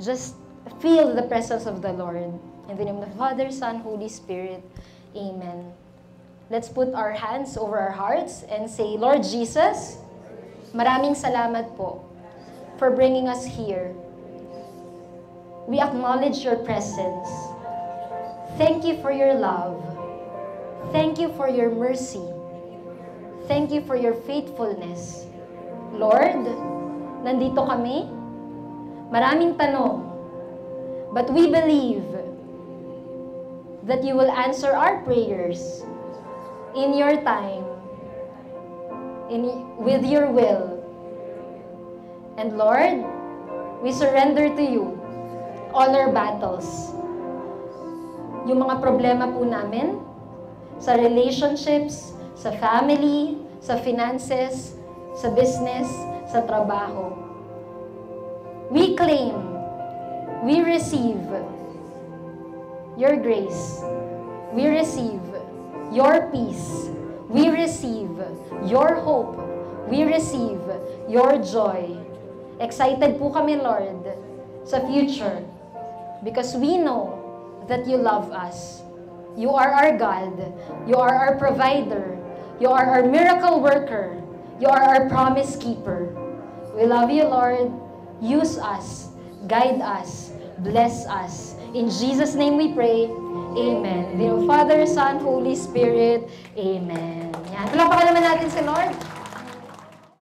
Speaker 1: just feel the presence of the Lord. In the name of the Father, Son, Holy Spirit. Amen. Let's put our hands over our hearts and say, Lord Jesus, maraming salamat po for bringing us here. We acknowledge your presence. Thank you for your love. Thank you for your mercy. Thank you for your faithfulness. Lord, nandito kami. Maraming tanong. But we believe that you will answer our prayers in your time, with your will. And Lord, we surrender to you all our battles. Yung mga problema po namin sa relationships, sa family, sa finances, sa business, sa trabaho. We claim, we receive your grace. We receive your peace. We receive your hope. we receive your joy. Excited po kami, Lord, sa future because we know that you love us. You are our God. You are our provider. You are our miracle worker. You are our promise keeper. We love you, Lord. Use us. Guide us. Bless us. In Jesus' name we pray. Amen. In the name of Father, Son, Holy Spirit. Amen. Yan. Palapakan naman natin si Lord.